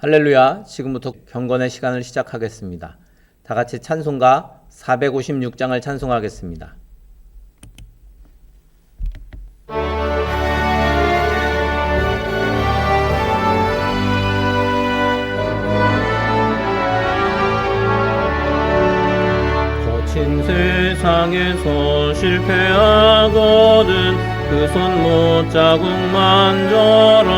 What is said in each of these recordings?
할렐루야. 지금부터 경건의 시간을 시작하겠습니다. 다 같이 찬송가 456장을 찬송하겠습니다. 거친 세상에서 실패하거든 그 손 못 자국 만져라.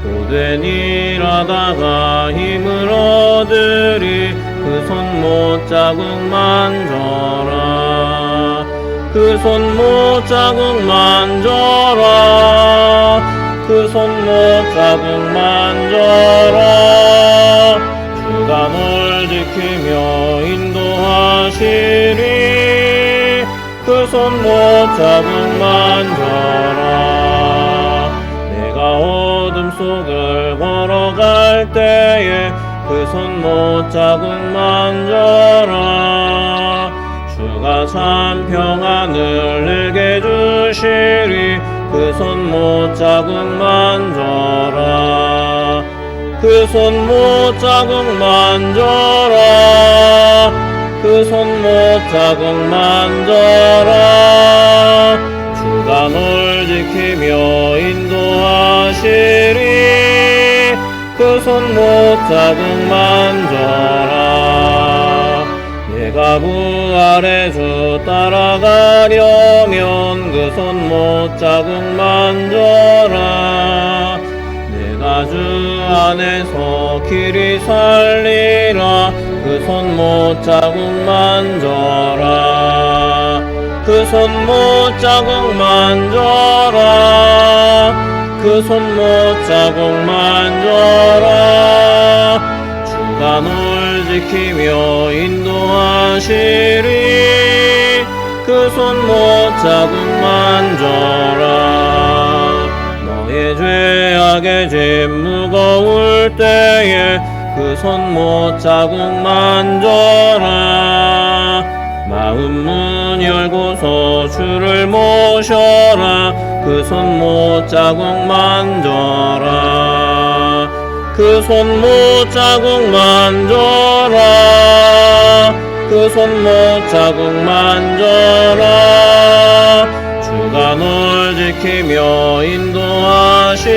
고된 일하다가 힘을 얻으리 그 손 못 자국 만져라. 그 손 못 자국 만져라. 그 손 못 자국 만져라. 주가 널 지키며 인도하시리 그 손 못 자국 만져라. 내가 어둠 속을 걸어갈 때에 그 손 못 자국 만져라. 주가 참 평안을 내게 주시리 그 손 못 자국 만져라. 그 손 못 자국 만져라. 그 손 못 자국 만져라. 주가 널 지키며 인도하시리 그 손 못 자국 만져라. 내가 부활의 주 따라가려면 그 손 못 자국 만져라. 내가 주 안에서 길이 살리라 그 손 못 자국 만져라. 그 손 못 자국 만져라. 그 손 못 자국 만져라. 주가 널 지키며 인도하시리 그 손 못 자국 만져라. 너의 죄악의 짐 무거울 때에 그 손 못 자국 만져라. 마음 문 열고서 주를 모셔라 그 손 못 자국 만져라. 그 손 못 자국 만져라. 그 손 못 자국 만져라. 주가 널 지키며 인도하시리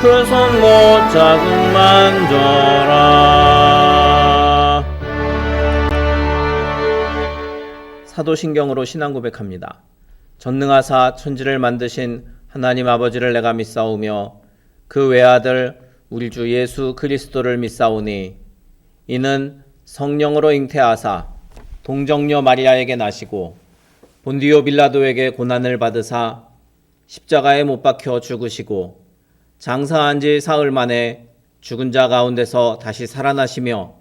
그 손 못 자국 만져라. 사도신경으로 신앙 고백합니다. 전능하사 천지를 만드신 하나님 아버지를 내가 믿사오며 그 외아들 우리 주 예수 그리스도를 믿사오니 이는 성령으로 잉태하사 동정녀 마리아에게 나시고 본디오 빌라도에게 고난을 받으사 십자가에 못 박혀 죽으시고 장사한 지 사흘 만에 죽은 자 가운데서 다시 살아나시며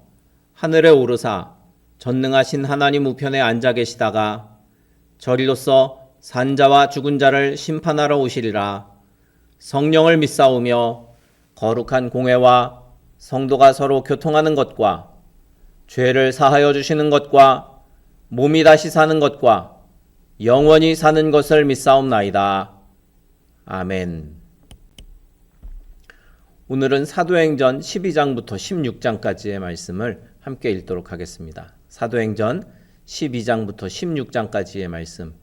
하늘에 오르사 전능하신 하나님 우편에 앉아 계시다가 저리로서 산자와 죽은 자를 심판하러 오시리라. 성령을 믿사오며 거룩한 공회와 성도가 서로 교통하는 것과 죄를 사하여 주시는 것과 몸이 다시 사는 것과 영원히 사는 것을 믿사옵나이다. 아멘. 오늘은 사도행전 12장부터 16장까지의 말씀을 함께 읽도록 하겠습니다. 사도행전 12장부터 16장까지의 말씀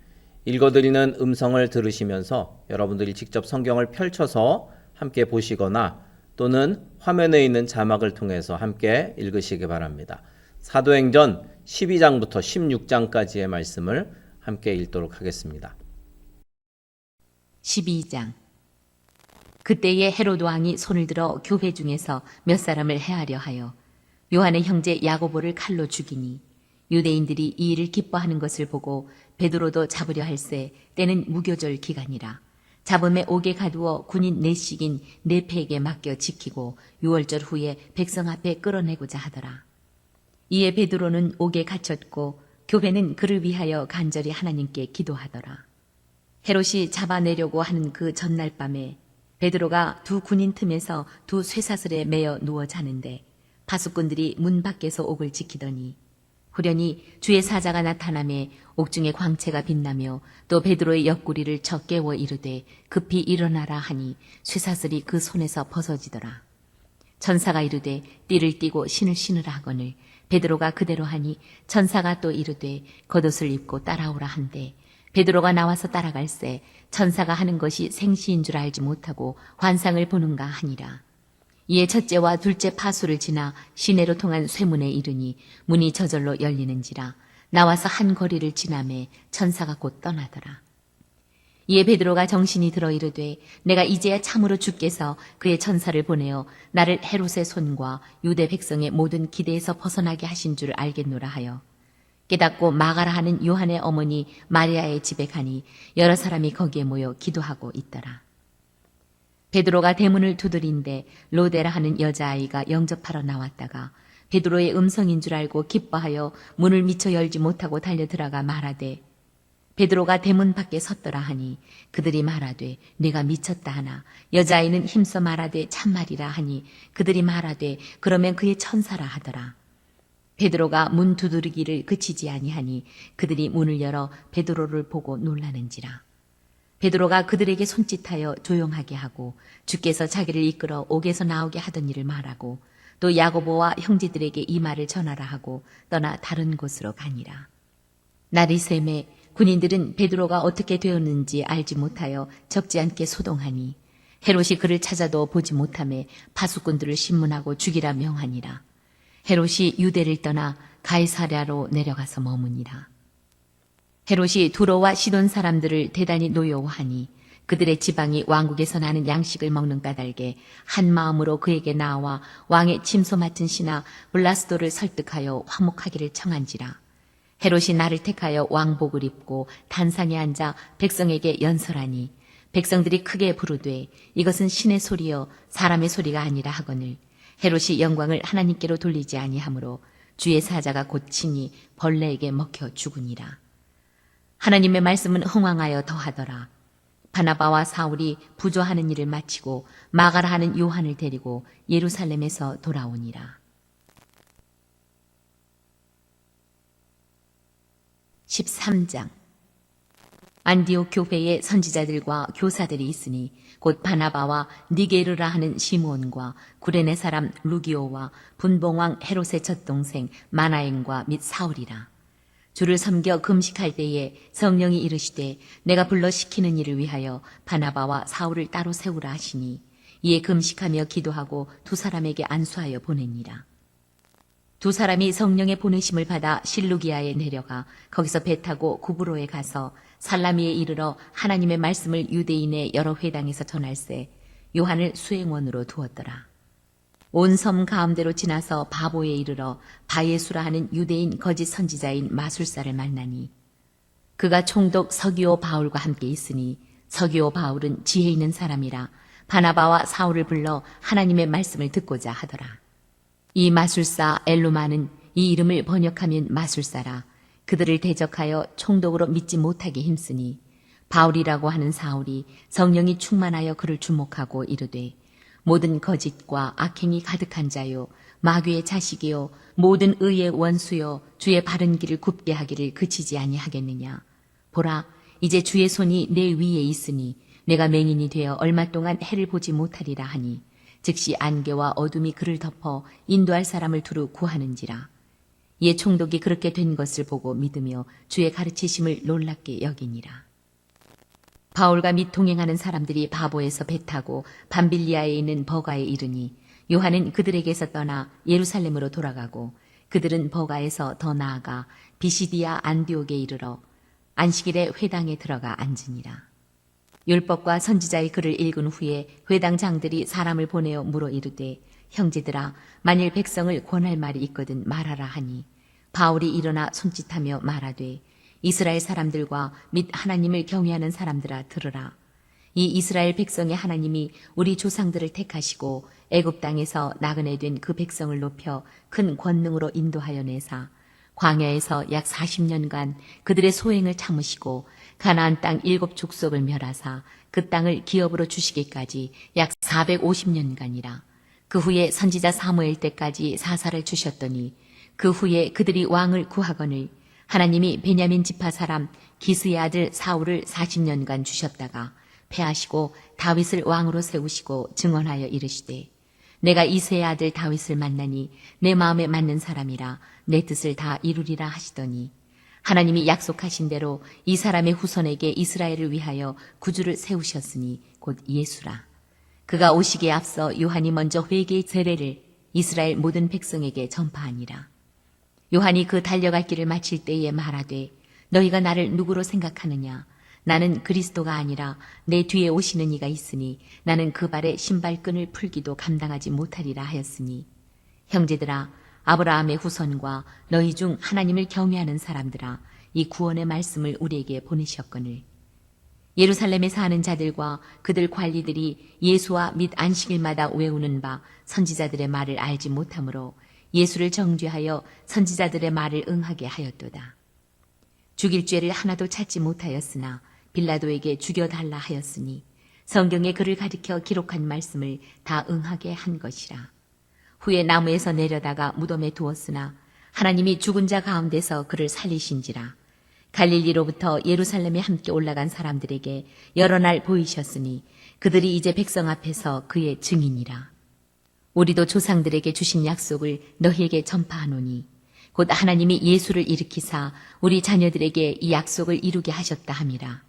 읽어드리는 음성을 들으시면서 여러분들이 직접 성경을 펼쳐서 함께 보시거나 또는 화면에 있는 자막을 통해서 함께 읽으시기 바랍니다. 사도행전 12장부터 16장까지의 말씀을 함께 읽도록 하겠습니다. 12장. 그때에 헤로드 왕이 손을 들어 교회 중에서 몇 사람을 해하려 하여 요한의 형제 야고보를 칼로 죽이니 유대인들이 이 일을 기뻐하는 것을 보고 베드로도 잡으려 할세 때는 무교절 기간이라. 잡음에 옥에 가두어 군인 넷씩인 네패에게 맡겨 지키고 6월절 후에 백성 앞에 끌어내고자 하더라. 이에 베드로는 옥에 갇혔고 교회는 그를 위하여 간절히 하나님께 기도하더라. 헤롯이 잡아내려고 하는 그 전날 밤에 베드로가 두 군인 틈에서 두 쇠사슬에 매어 누워 자는데 파수꾼들이 문 밖에서 옥을 지키더니 후련히 주의 사자가 나타나매 옥중의 광채가 빛나며 또 베드로의 옆구리를 적 깨워 이르되 급히 일어나라 하니 쇠사슬이 그 손에서 벗어지더라. 천사가 이르되 띠를 띠고 신을 신으라 하거늘 베드로가 그대로 하니 천사가 또 이르되 겉옷을 입고 따라오라 한대 베드로가 나와서 따라갈새 천사가 하는 것이 생시인 줄 알지 못하고 환상을 보는가 하니라. 이에 첫째와 둘째 파수를 지나 시내로 통한 쇠문에 이르니 문이 저절로 열리는지라. 나와서 한 거리를 지나매 천사가 곧 떠나더라. 이에 베드로가 정신이 들어 이르되 내가 이제야 참으로 주께서 그의 천사를 보내어 나를 헤롯의 손과 유대 백성의 모든 기대에서 벗어나게 하신 줄 알겠노라 하여 깨닫고 마가라 하는 요한의 어머니 마리아의 집에 가니 여러 사람이 거기에 모여 기도하고 있더라. 베드로가 대문을 두드린데 로데라 하는 여자아이가 영접하러 나왔다가 베드로의 음성인 줄 알고 기뻐하여 문을 미처 열지 못하고 달려들어가 말하되 베드로가 대문 밖에 섰더라 하니 그들이 말하되 내가 미쳤다 하나 여자아이는 힘써 말하되 참말이라 하니 그들이 말하되 그러면 그의 천사라 하더라. 베드로가 문 두드리기를 그치지 아니하니 그들이 문을 열어 베드로를 보고 놀라는지라. 베드로가 그들에게 손짓하여 조용하게 하고 주께서 자기를 이끌어 옥에서 나오게 하던 일을 말하고 또 야고보와 형제들에게 이 말을 전하라 하고 떠나 다른 곳으로 가니라. 날이 새매 군인들은 베드로가 어떻게 되었는지 알지 못하여 적지 않게 소동하니 헤롯이 그를 찾아도 보지 못하매 파수꾼들을 신문하고 죽이라 명하니라. 헤롯이 유대를 떠나 가이사랴로 내려가서 머무니라. 헤롯이 두로와 시돈 사람들을 대단히 노여워하니 그들의 지방이 왕국에서 나는 양식을 먹는 까닭에 한 마음으로 그에게 나와 왕의 침소 맡은 신하 블라스도를 설득하여 화목하기를 청한지라. 헤롯이 나를 택하여 왕복을 입고 단상에 앉아 백성에게 연설하니 백성들이 크게 부르되 이것은 신의 소리여 사람의 소리가 아니라 하거늘 헤롯이 영광을 하나님께로 돌리지 아니하므로 주의 사자가 곧 친히 벌레에게 먹혀 죽으니라. 하나님의 말씀은 흥왕하여 더하더라. 바나바와 사울이 부조하는 일을 마치고 마가라 하는 요한을 데리고 예루살렘에서 돌아오니라. 13장 안디옥 교회에 선지자들과 교사들이 있으니 곧 바나바와 니게르라 하는 시므온과 구레네 사람 루기오와 분봉왕 헤롯의 젖동생 마나엔과 및 사울이라. 주를 섬겨 금식할 때에 성령이 이르시되 내가 불러 시키는 일을 위하여 바나바와 사울을 따로 세우라 하시니 이에 금식하며 기도하고 두 사람에게 안수하여 보내니라. 두 사람이 성령의 보내심을 받아 실루기아에 내려가 거기서 배 타고 구브로에 가서 살라미에 이르러 하나님의 말씀을 유대인의 여러 회당에서 전할세 요한을 수행원으로 두었더라. 온 섬 가운데로 지나서 바보에 이르러 바예수라 하는 유대인 거짓 선지자인 마술사를 만나니 그가 총독 서기오 바울과 함께 있으니 서기오 바울은 지혜 있는 사람이라 바나바와 사울을 불러 하나님의 말씀을 듣고자 하더라. 이 마술사 엘루마는 이 이름을 번역하면 마술사라 그들을 대적하여 총독으로 믿지 못하게 힘쓰니 바울이라고 하는 사울이 성령이 충만하여 그를 주목하고 이르되 모든 거짓과 악행이 가득한 자요 마귀의 자식이요 모든 의의 원수요 주의 바른 길을 굽게 하기를 그치지 아니하겠느냐. 보라 이제 주의 손이 내 위에 있으니 내가 맹인이 되어 얼마 동안 해를 보지 못하리라 하니 즉시 안개와 어둠이 그를 덮어 인도할 사람을 두루 구하는지라. 이에 총독이 그렇게 된 것을 보고 믿으며 주의 가르치심을 놀랍게 여기니라. 바울과 및 동행하는 사람들이 바보에서 배 타고 밤빌리아에 있는 버가에 이르니 요한은 그들에게서 떠나 예루살렘으로 돌아가고 그들은 버가에서 더 나아가 비시디아 안디옥에 이르러 안식일에 회당에 들어가 앉으니라. 율법과 선지자의 글을 읽은 후에 회당 장들이 사람을 보내어 물어 이르되 형제들아 만일 백성을 권할 말이 있거든 말하라 하니 바울이 일어나 손짓하며 말하되 이스라엘 사람들과 및 하나님을 경외하는 사람들아 들으라. 이 이스라엘 백성의 하나님이 우리 조상들을 택하시고 애굽 땅에서 나그네 된 그 백성을 높여 큰 권능으로 인도하여 내사 광야에서 약 40년간 그들의 소행을 참으시고 가나안 땅 7 족속을 멸하사 그 땅을 기업으로 주시기까지 약 450년간이라. 그 후에 선지자 사무엘 때까지 사사를 주셨더니 그 후에 그들이 왕을 구하거늘 하나님이 베냐민 지파 사람 기스의 아들 사울을 40년간 주셨다가 패하시고 다윗을 왕으로 세우시고 증언하여 이르시되 내가 이새의 아들 다윗을 만나니 내 마음에 맞는 사람이라 내 뜻을 다 이루리라 하시더니 하나님이 약속하신 대로 이 사람의 후손에게 이스라엘을 위하여 구주를 세우셨으니 곧 예수라. 그가 오시기에 앞서 요한이 먼저 회개의 세례를 이스라엘 모든 백성에게 전파하니라. 요한이 그 달려갈 길을 마칠 때에 말하되 너희가 나를 누구로 생각하느냐? 나는 그리스도가 아니라 내 뒤에 오시는 이가 있으니 나는 그 발에 신발끈을 풀기도 감당하지 못하리라 하였으니 형제들아 아브라함의 후손과 너희 중 하나님을 경외하는 사람들아 이 구원의 말씀을 우리에게 보내셨거늘 예루살렘에 사는 자들과 그들 관리들이 예수와 및 안식일마다 외우는 바 선지자들의 말을 알지 못하므로 예수를 정죄하여 선지자들의 말을 응하게 하였도다. 죽일 죄를 하나도 찾지 못하였으나 빌라도에게 죽여달라 하였으니 성경에 그를 가리켜 기록한 말씀을 다 응하게 한 것이라. 후에 나무에서 내려다가 무덤에 두었으나 하나님이 죽은 자 가운데서 그를 살리신지라. 갈릴리로부터 예루살렘에 함께 올라간 사람들에게 여러 날 보이셨으니 그들이 이제 백성 앞에서 그의 증인이라. 우리도 조상들에게 주신 약속을 너희에게 전파하노니 곧 하나님이 예수를 일으키사 우리 자녀들에게 이 약속을 이루게 하셨다 함이라.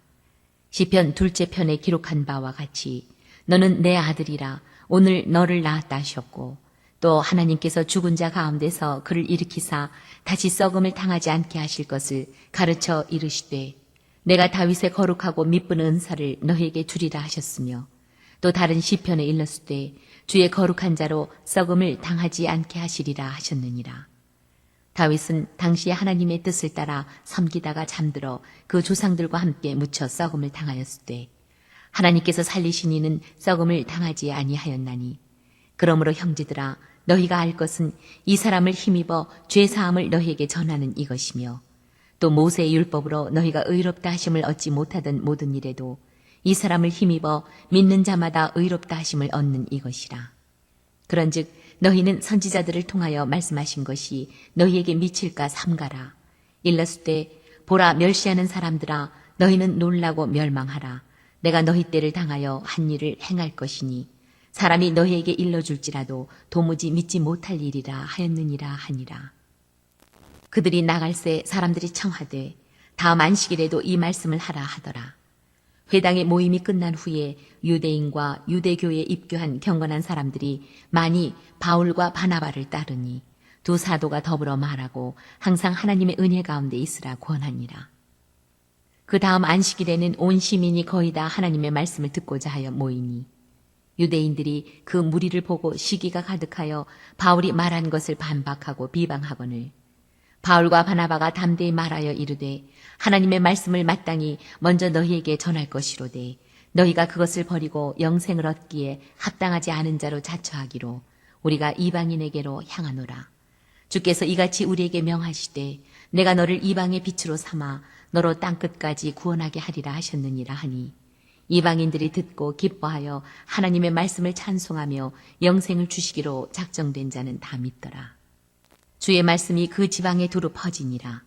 시편 2째 편에 기록한 바와 같이 너는 내 아들이라 오늘 너를 낳았다 하셨고 또 하나님께서 죽은 자 가운데서 그를 일으키사 다시 썩음을 당하지 않게 하실 것을 가르쳐 이르시되 내가 다윗의 거룩하고 미쁜 은사를 너희에게 주리라 하셨으며 또 다른 시편에 일렀으되 주의 거룩한 자로 썩음을 당하지 않게 하시리라 하셨느니라. 다윗은 당시에 하나님의 뜻을 따라 섬기다가 잠들어 그 조상들과 함께 묻혀 썩음을 당하였을 때 하나님께서 살리신 이는 썩음을 당하지 아니하였나니 그러므로 형제들아 너희가 알 것은 이 사람을 힘입어 죄사함을 너희에게 전하는 이것이며 또 모세의 율법으로 너희가 의롭다 하심을 얻지 못하던 모든 일에도 이 사람을 힘입어 믿는 자마다 의롭다 하심을 얻는 이것이라. 그런즉 너희는 선지자들을 통하여 말씀하신 것이 너희에게 미칠까 삼가라. 일렀을 때 보라 멸시하는 사람들아 너희는 놀라고 멸망하라. 내가 너희 때를 당하여 한 일을 행할 것이니 사람이 너희에게 일러줄지라도 도무지 믿지 못할 일이라 하였느니라 하니라. 그들이 나갈새 사람들이 청하되 다음 안식일에도 이 말씀을 하라 하더라. 회당의 모임이 끝난 후에 유대인과 유대교에 입교한 경건한 사람들이 많이 바울과 바나바를 따르니 두 사도가 더불어 말하고 항상 하나님의 은혜 가운데 있으라 권하니라. 그 다음 안식일에는 온 시민이 거의 다 하나님의 말씀을 듣고자 하여 모이니 유대인들이 그 무리를 보고 시기가 가득하여 바울이 말한 것을 반박하고 비방하거늘 바울과 바나바가 담대히 말하여 이르되 하나님의 말씀을 마땅히 먼저 너희에게 전할 것이로되 너희가 그것을 버리고 영생을 얻기에 합당하지 않은 자로 자처하기로 우리가 이방인에게로 향하노라. 주께서 이같이 우리에게 명하시되 내가 너를 이방의 빛으로 삼아 너로 땅끝까지 구원하게 하리라 하셨느니라 하니 이방인들이 듣고 기뻐하여 하나님의 말씀을 찬송하며 영생을 주시기로 작정된 자는 다 믿더라. 주의 말씀이 그 지방에 두루 퍼지니라.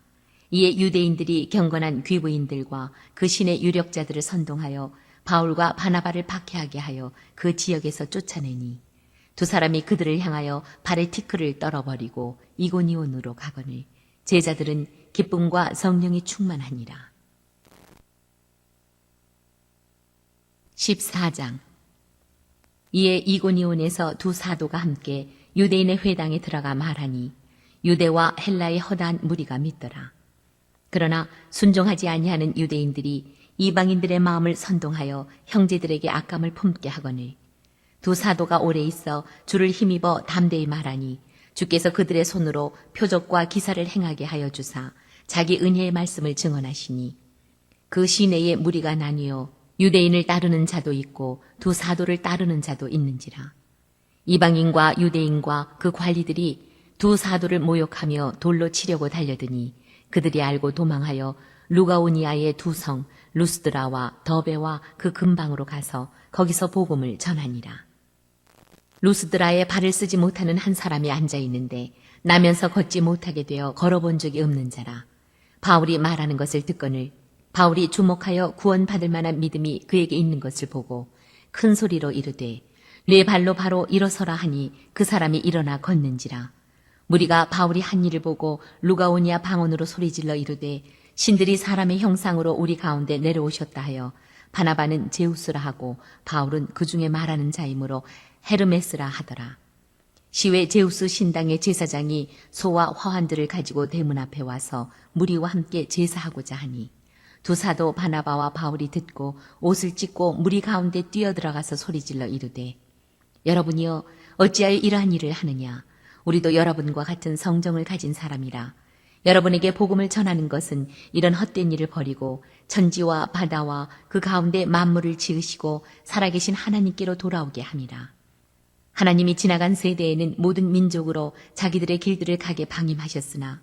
이에 유대인들이 경건한 귀부인들과 그 신의 유력자들을 선동하여 바울과 바나바를 박해하게 하여 그 지역에서 쫓아내니 두 사람이 그들을 향하여 발에 티끌을 떨어버리고 이고니온으로 가거늘 제자들은 기쁨과 성령이 충만하니라. 14장. 이에 이고니온에서 두 사도가 함께 유대인의 회당에 들어가 말하니 유대와 헬라의 허다한 무리가 믿더라. 그러나 순종하지 아니하는 유대인들이 이방인들의 마음을 선동하여 형제들에게 악감을 품게 하거늘 두 사도가 오래 있어 주를 힘입어 담대히 말하니 주께서 그들의 손으로 표적과 기사를 행하게 하여 주사 자기 은혜의 말씀을 증언하시니 그 시내에 무리가 나뉘어 유대인을 따르는 자도 있고 두 사도를 따르는 자도 있는지라. 이방인과 유대인과 그 관리들이 두 사도를 모욕하며 돌로 치려고 달려드니 그들이 알고 도망하여 루가오니아의 두 성 루스드라와 더베와 그 근방으로 가서 거기서 복음을 전하니라. 루스드라에 발을 쓰지 못하는 한 사람이 앉아 있는데 나면서 걷지 못하게 되어 걸어본 적이 없는 자라. 바울이 말하는 것을 듣거늘 바울이 주목하여 구원받을 만한 믿음이 그에게 있는 것을 보고 큰 소리로 이르되 네 발로 바로 일어서라 하니 그 사람이 일어나 걷는지라. 무리가 바울이 한 일을 보고 루가오니아 방언으로 소리질러 이르되 신들이 사람의 형상으로 우리 가운데 내려오셨다 하여 바나바는 제우스라 하고 바울은 그 중에 말하는 자이므로 헤르메스라 하더라. 시외 제우스 신당의 제사장이 소와 화환들을 가지고 대문 앞에 와서 무리와 함께 제사하고자 하니 두 사도 바나바와 바울이 듣고 옷을 찢고 무리 가운데 뛰어들어가서 소리질러 이르되 여러분이여 어찌하여 이러한 일을 하느냐. 우리도 여러분과 같은 성정을 가진 사람이라. 여러분에게 복음을 전하는 것은 이런 헛된 일을 버리고 천지와 바다와 그 가운데 만물을 지으시고 살아계신 하나님께로 돌아오게 함이라. 하나님이 지나간 세대에는 모든 민족으로 자기들의 길들을 가게 방임하셨으나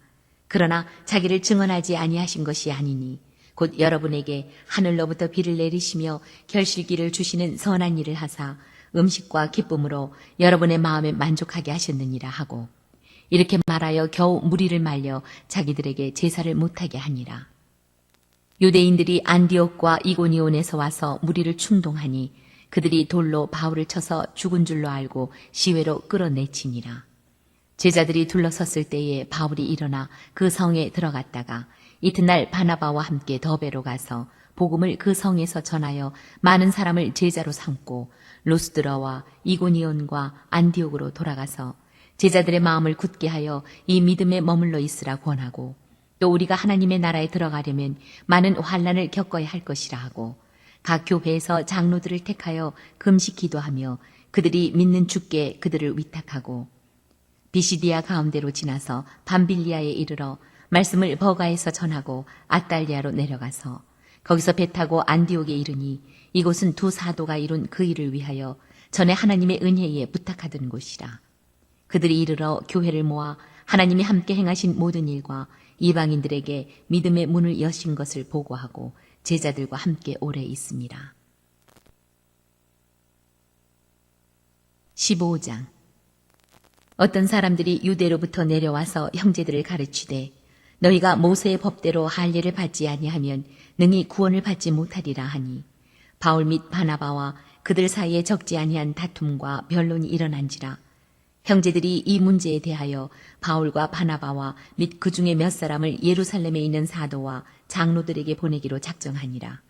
그러나 자기를 증언하지 아니하신 것이 아니니 곧 여러분에게 하늘로부터 비를 내리시며 결실기를 주시는 선한 일을 하사 음식과 기쁨으로 여러분의 마음에 만족하게 하셨느니라 하고 이렇게 말하여 겨우 무리를 말려 자기들에게 제사를 못하게 하니라. 유대인들이 안디옥과 이고니온에서 와서 무리를 충동하니 그들이 돌로 바울을 쳐서 죽은 줄로 알고 시외로 끌어내치니라. 제자들이 둘러섰을 때에 바울이 일어나 그 성에 들어갔다가 이튿날 바나바와 함께 더베로 가서 복음을 그 성에서 전하여 많은 사람을 제자로 삼고 루스드라와 이고니온과 안디옥으로 돌아가서 제자들의 마음을 굳게 하여 이 믿음에 머물러 있으라 권하고 또 우리가 하나님의 나라에 들어가려면 많은 환난을 겪어야 할 것이라 하고 각 교회에서 장로들을 택하여 금식 기도하며 그들이 믿는 주께 그들을 위탁하고 비시디아 가운데로 지나서 밤빌리아에 이르러 말씀을 버가에서 전하고 아달리아로 내려가서 거기서 배 타고 안디옥에 이르니 이곳은 두 사도가 이룬 그 일을 위하여 전에 하나님의 은혜에 부탁하던 곳이라. 그들이 이르러 교회를 모아 하나님이 함께 행하신 모든 일과 이방인들에게 믿음의 문을 여신 것을 보고하고 제자들과 함께 오래 있습니다. 15장. 어떤 사람들이 유대로부터 내려와서 형제들을 가르치되 너희가 모세의 법대로 할례를 받지 아니하면 능히 구원을 받지 못하리라 하니 바울 및 바나바와 그들 사이에 적지 아니한 다툼과 변론이 일어난지라. 형제들이 이 문제에 대하여 바울과 바나바와 및 그 중에 몇 사람을 예루살렘에 있는 사도와 장로들에게 보내기로 작정하니라.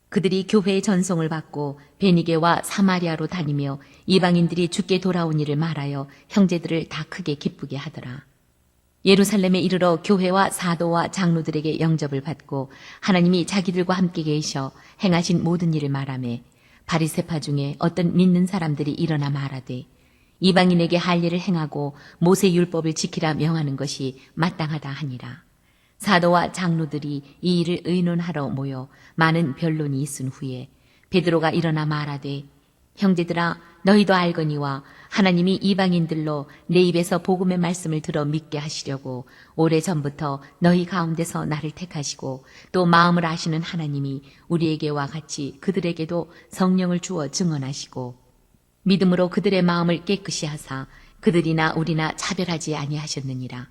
그들이 교회의 전송을 받고 베니게와 사마리아로 다니며 이방인들이 주께 돌아온 일을 말하여 형제들을 다 크게 기쁘게 하더라. 예루살렘에 이르러 교회와 사도와 장로들에게 영접을 받고 하나님이 자기들과 함께 계셔 행하신 모든 일을 말하며 바리새파 중에 어떤 믿는 사람들이 일어나 말하되 이방인에게 할례를 행하고 모세 율법을 지키라 명하는 것이 마땅하다 하니라. 사도와 장로들이 이 일을 의논하러 모여 많은 변론이 있은 후에 베드로가 일어나 말하되 형제들아 너희도 알거니와 하나님이 이방인들로 내 입에서 복음의 말씀을 들어 믿게 하시려고 오래전부터 너희 가운데서 나를 택하시고 또 마음을 아시는 하나님이 우리에게와 같이 그들에게도 성령을 주어 증언하시고 믿음으로 그들의 마음을 깨끗이 하사 그들이나 우리나 차별하지 아니하셨느니라.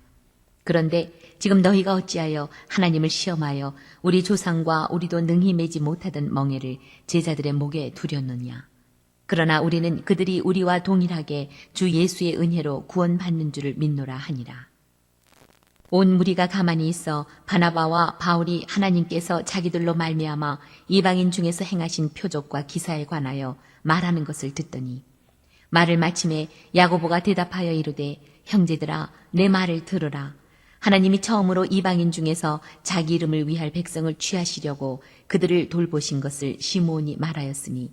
그런데 지금 너희가 어찌하여 하나님을 시험하여 우리 조상과 우리도 능히 매지 못하던 멍에를 제자들의 목에 두렸느냐. 그러나 우리는 그들이 우리와 동일하게 주 예수의 은혜로 구원받는 줄을 믿노라 하니라. 온 무리가 가만히 있어 바나바와 바울이 하나님께서 자기들로 말미암아 이방인 중에서 행하신 표적과 기사에 관하여 말하는 것을 듣더니 말을 마침에 야고보가 대답하여 이르되 형제들아 내 말을 들으라. 하나님이 처음으로 이방인 중에서 자기 이름을 위할 백성을 취하시려고 그들을 돌보신 것을 시므온이 말하였으니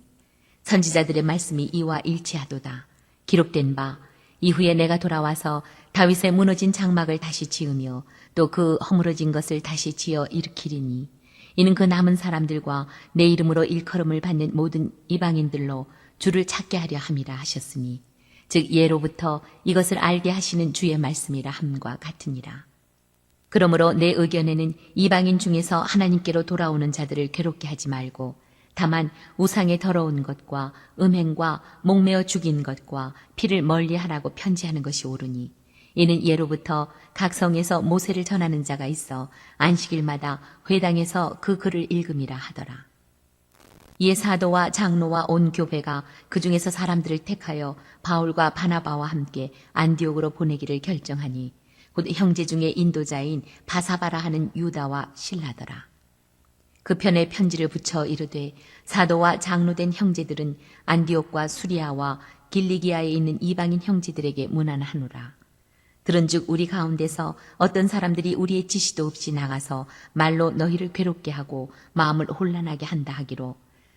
선지자들의 말씀이 이와 일치하도다. 기록된 바 이후에 내가 돌아와서 다윗의 무너진 장막을 다시 지으며 또 그 허물어진 것을 다시 지어 일으키리니 이는 그 남은 사람들과 내 이름으로 일컬음을 받는 모든 이방인들로 주를 찾게 하려 함이라 하셨으니 즉 예로부터 이것을 알게 하시는 주의 말씀이라 함과 같으니라. 그러므로 내 의견에는 이방인 중에서 하나님께로 돌아오는 자들을 괴롭게 하지 말고 다만 우상의 더러운 것과 음행과 목매어 죽인 것과 피를 멀리하라고 편지하는 것이 옳으니 이는 예로부터 각 성에서 모세를 전하는 자가 있어 안식일마다 회당에서 그 글을 읽음이라 하더라. 이에 사도와 장로와 온 교회가 그 중에서 사람들을 택하여 바울과 바나바와 함께 안디옥으로 보내기를 결정하니 곧 형제 중에 인도자인 바사바라 하는 유다와 실라더라. 그 편에 편지를 붙여 이르되 사도와 장로된 형제들은 안디옥과 수리아와 길리기아에 있는 이방인 형제들에게 문안하노라. 들은즉 우리 가운데서 어떤 사람들이 우리의 지시도 없이 나가서 말로 너희를 괴롭게 하고 마음을 혼란하게 한다 하기로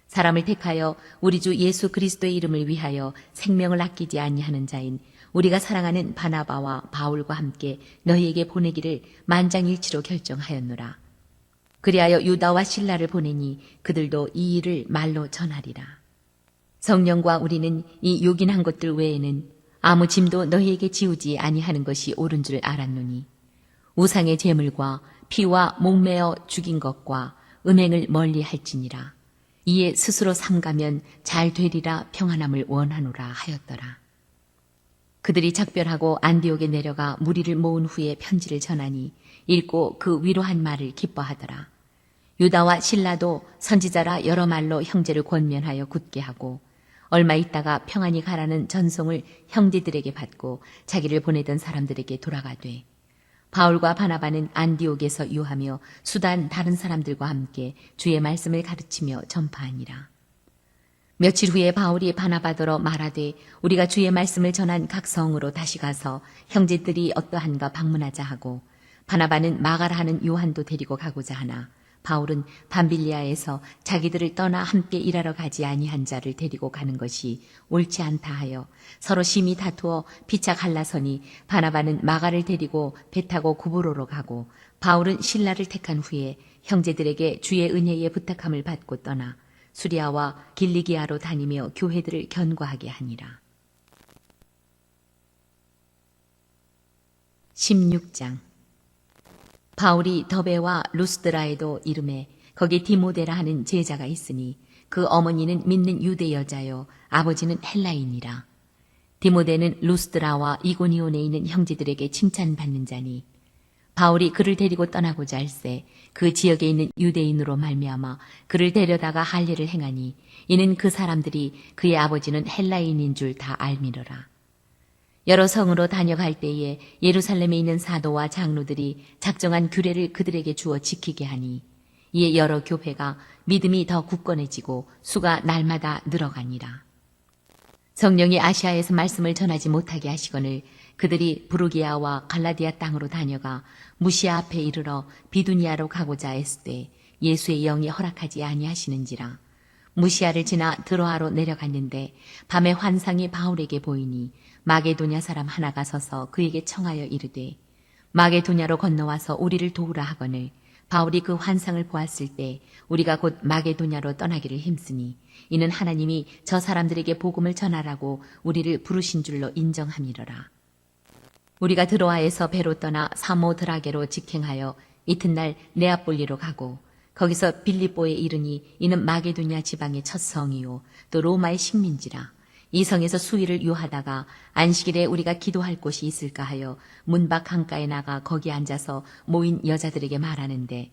사람을 택하여 우리 주 예수 그리스도의 이름을 위하여 생명을 아끼지 아니하는 자인 우리가 사랑하는 바나바와 바울과 함께 너희에게 보내기를 만장일치로 결정하였노라. 그리하여 유다와 실라를 보내니 그들도 이 일을 말로 전하리라. 성령과 우리는 이 요긴한 것들 외에는 아무 짐도 너희에게 지우지 아니하는 것이 옳은 줄 알았노니 우상의 제물과 피와 목매어 죽인 것과 음행을 멀리 할지니라. 이에 스스로 삼가면 잘 되리라 평안함을 원하노라 하였더라. 그들이 작별하고 안디옥에 내려가 무리를 모은 후에 편지를 전하니 읽고 그 위로한 말을 기뻐하더라. 유다와 실라도 선지자라 여러 말로 형제를 권면하여 굳게 하고 얼마 있다가 평안히 가라는 전송을 형제들에게 받고 자기를 보내던 사람들에게 돌아가되 바울과 바나바는 안디옥에서 유하며 수단 다른 사람들과 함께 주의 말씀을 가르치며 전파하니라. 며칠 후에 바울이 바나바더러 말하되 우리가 주의 말씀을 전한 각 성으로 다시 가서 형제들이 어떠한가 방문하자 하고 바나바는 마가라 하는 요한도 데리고 가고자 하나 바울은 밤빌리아에서 자기들을 떠나 함께 일하러 가지 아니한 자를 데리고 가는 것이 옳지 않다 하여 서로 심히 다투어 피차 갈라서니 바나바는 마가를 데리고 배 타고 구브로로 가고 바울은 실라를 택한 후에 형제들에게 주의 은혜에 부탁함을 받고 떠나 수리아와 길리기아로 다니며 교회들을 견고하게 하니라. 16장 바울이 더베와 루스드라에도 이름에 거기 디모데라 하는 제자가 있으니 그 어머니는 믿는 유대 여자요 아버지는 헬라인이라. 디모데는 루스드라와 이고니온에 있는 형제들에게 칭찬받는 자니 바울이 그를 데리고 떠나고자 할세 그 지역에 있는 유대인으로 말미암아 그를 데려다가 할례를 행하니 이는 그 사람들이 그의 아버지는 헬라인인 줄 다 알미러라. 여러 성으로 다녀갈 때에 예루살렘에 있는 사도와 장로들이 작정한 규례를 그들에게 주어 지키게 하니 이에 여러 교회가 믿음이 더 굳건해지고 수가 날마다 늘어가니라. 성령이 아시아에서 말씀을 전하지 못하게 하시거늘 그들이 부르기아와 갈라디아 땅으로 다녀가 무시아 앞에 이르러 비두니아로 가고자 했으되 예수의 영이 허락하지 아니하시는지라. 무시아를 지나 드로아로 내려갔는데 밤에 환상이 바울에게 보이니 마게도냐 사람 하나가 서서 그에게 청하여 이르되 마게도냐로 건너와서 우리를 도우라 하거늘 바울이 그 환상을 보았을 때 우리가 곧 마게도냐로 떠나기를 힘쓰니 이는 하나님이 저 사람들에게 복음을 전하라고 우리를 부르신 줄로 인정함이러라. 우리가 드로아에서 배로 떠나 사모드라게로 직행하여 이튿날 네아폴리로 가고 거기서 빌립보에 이르니 이는 마게도냐 지방의 첫 성이요 또 로마의 식민지라. 이 성에서 수일을 유하다가 안식일에 우리가 기도할 곳이 있을까 하여 문밖 강가에 나가 거기 앉아서 모인 여자들에게 말하는데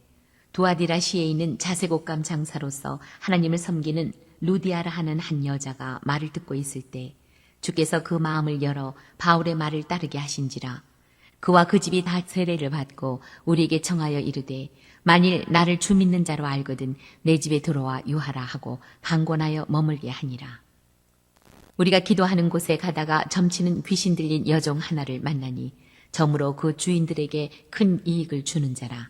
두아디라시에 있는 자색옷감 장사로서 하나님을 섬기는 루디아라 하는 한 여자가 말을 듣고 있을 때 주께서 그 마음을 열어 바울의 말을 따르게 하신지라. 그와 그 집이 다 세례를 받고 우리에게 청하여 이르되 만일 나를 주 믿는 자로 알거든 내 집에 들어와 유하라 하고 강권하여 머물게 하니라. 우리가 기도하는 곳에 가다가 점치는 귀신 들린 여종 하나를 만나니 점으로 그 주인들에게 큰 이익을 주는 자라.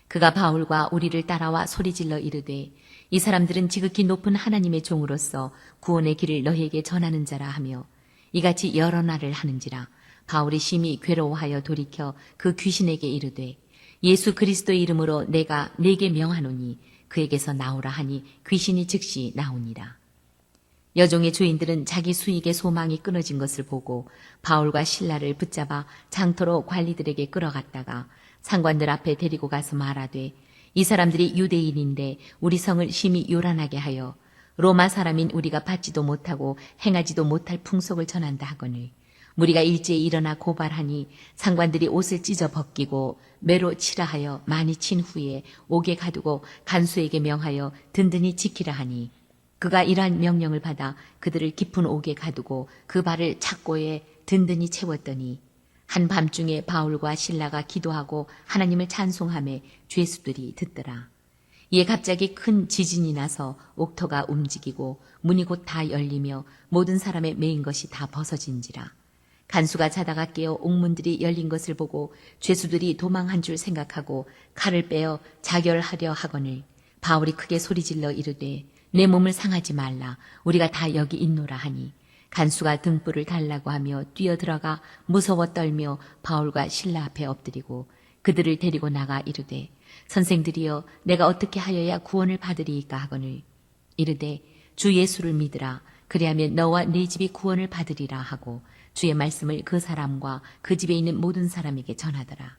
그가 바울과 우리를 따라와 소리질러 이르되 이 사람들은 지극히 높은 하나님의 종으로서 구원의 길을 너희에게 전하는 자라 하며 이같이 여러 날을 하는지라. 바울이 심히 괴로워하여 돌이켜 그 귀신에게 이르되 예수 그리스도의 이름으로 내가 네게 명하노니 그에게서 나오라 하니 귀신이 즉시 나오니라. 여종의 주인들은 자기 수익의 소망이 끊어진 것을 보고 바울과 실라를 붙잡아 장터로 관리들에게 끌어갔다가 상관들 앞에 데리고 가서 말하되 이 사람들이 유대인인데 우리 성을 심히 요란하게 하여 로마 사람인 우리가 받지도 못하고 행하지도 못할 풍속을 전한다 하거늘 무리가 일제히 일어나 고발하니 상관들이 옷을 찢어 벗기고 매로 치라 하여 많이 친 후에 옥에 가두고 간수에게 명하여 든든히 지키라 하니 그가 이러한 명령을 받아 그들을 깊은 옥에 가두고 그 발을 착고에 든든히 채웠더니 한밤중에 바울과 실라가 기도하고 하나님을 찬송하며 죄수들이 듣더라. 이에 갑자기 큰 지진이 나서 옥터가 움직이고 문이 곧 다 열리며 모든 사람의 매인 것이 다 벗어진지라. 간수가 자다가 깨어 옥문들이 열린 것을 보고 죄수들이 도망한 줄 생각하고 칼을 빼어 자결하려 하거늘 바울이 크게 소리질러 이르되 내 몸을 상하지 말라 우리가 다 여기 있노라 하니 간수가 등불을 달라고 하며 뛰어들어가 무서워 떨며 바울과 실라 앞에 엎드리고 그들을 데리고 나가 이르되 선생들이여 내가 어떻게 하여야 구원을 받으리이까 하거늘 이르되 주 예수를 믿으라 그리하면 너와 네 집이 구원을 받으리라 하고 주의 말씀을 그 사람과 그 집에 있는 모든 사람에게 전하더라.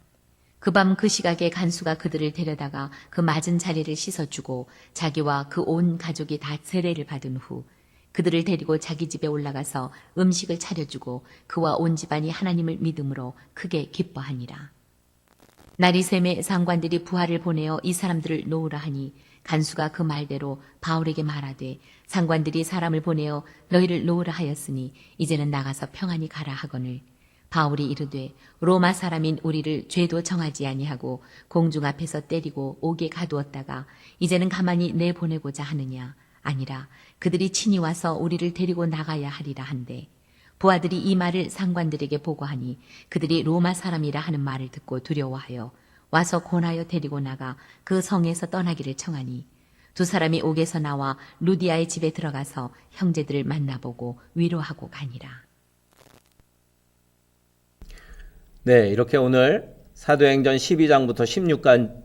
그 밤 그 시각에 간수가 그들을 데려다가 그 맞은 자리를 씻어주고 자기와 그 온 가족이 다 세례를 받은 후 그들을 데리고 자기 집에 올라가서 음식을 차려주고 그와 온 집안이 하나님을 믿음으로 크게 기뻐하니라. 날이 샘에 상관들이 부하를 보내어 이 사람들을 놓으라 하니 간수가 그 말대로 바울에게 말하되 상관들이 사람을 보내어 너희를 놓으라 하였으니 이제는 나가서 평안히 가라 하거늘 바울이 이르되 로마 사람인 우리를 죄도 정하지 아니하고 공중 앞에서 때리고 옥에 가두었다가 이제는 가만히 내보내고자 하느냐 아니라 그들이 친히 와서 우리를 데리고 나가야 하리라 한데 부하들이 이 말을 상관들에게 보고하니 그들이 로마 사람이라 하는 말을 듣고 두려워하여 와서 권하여 데리고 나가 그 성에서 떠나기를 청하니 두 사람이 옥에서 나와 루디아의 집에 들어가서 형제들을 만나보고 위로하고 가니라. 네, 이렇게 오늘 사도행전 12장부터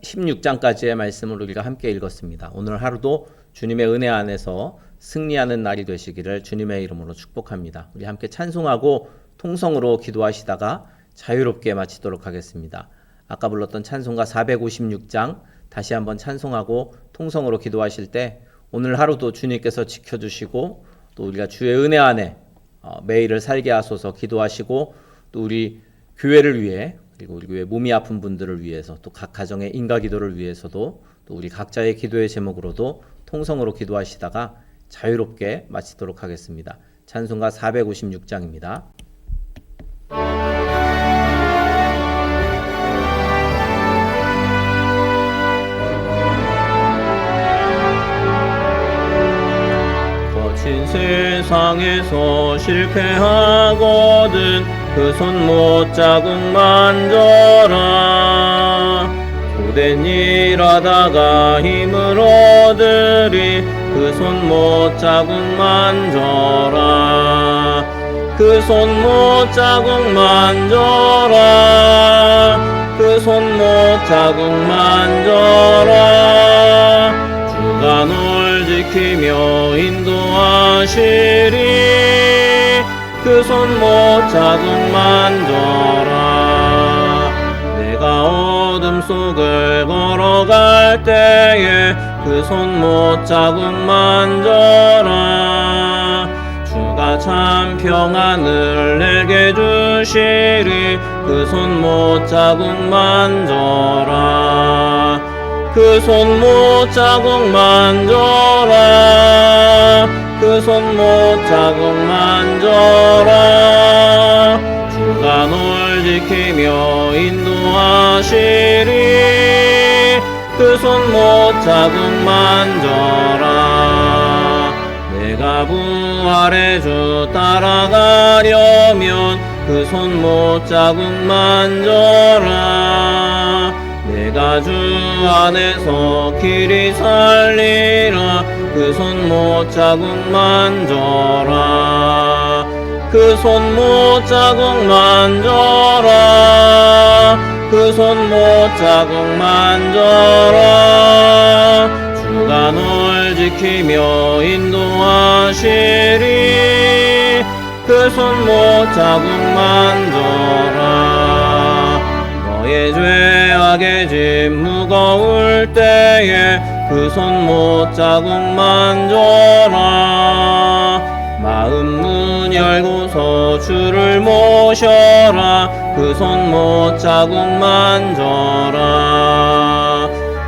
16장까지의 말씀을 우리가 함께 읽었습니다. 오늘 하루도 주님의 은혜 안에서 승리하는 날이 되시기를 주님의 이름으로 축복합니다. 우리 함께 찬송하고 통성으로 기도하시다가 자유롭게 마치도록 하겠습니다. 아까 불렀던 찬송가 456장 다시 한번 찬송하고 통성으로 기도하실 때 오늘 하루도 주님께서 지켜주시고 또 우리가 주의 은혜 안에 매일을 살게 하소서 기도하시고 또 우리 교회를 위해 그리고 우리 교회 몸이 아픈 분들을 위해서 또 각 가정의 인가 기도를 위해서도 또 우리 각자의 기도의 제목으로도 통성으로 기도하시다가 자유롭게 마치도록 하겠습니다. 찬송가 456장입니다. 거친 세상에서 실패하거든 그 손 못 자국 만져라 고된 일 하다가 힘을 얻으리 그 손 못 자국 만져라 그 손 못 자국 만져라 그 손 못 자국 만져라 주가 널 지키며 인도하시리 그 손 못 자국 만져라 내가 어둠 속을 걸어갈 때에 그 손 못 자국 만져라 주가 참 평안을 내게 주시리 그 손 못 자국 만져라 그 손 못 자국 만져라 그 손 못 자국 만져라 주가 널 지키며 인도하시리 그 손 못 자국 만져라 내가 부활의 주 따라가려면 그 손 못 자국 만져라 내가 주 안에서 길이 살리라 그 손 못 자국 만져라 그 손 못 자국 만져라 그 손 못 자국 만져라 주가 널 지키며 인도하시리 그 손 못 자국 만져라 나의 죄악의 짐 무거울 때에 그 손 못자국 만져라. 마음 문 열고서 주를 모셔라. 그 손 못자국 만져라.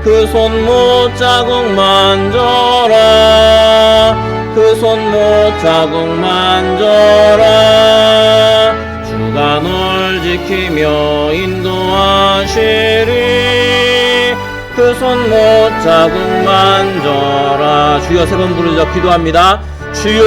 그 손 못자국 만져라. 그 손 못자국 만져라. 주가 널 지키며 인도하시리. 그 손 못자국 만져라. 주여 세 번 부르짖어 기도합니다. 주여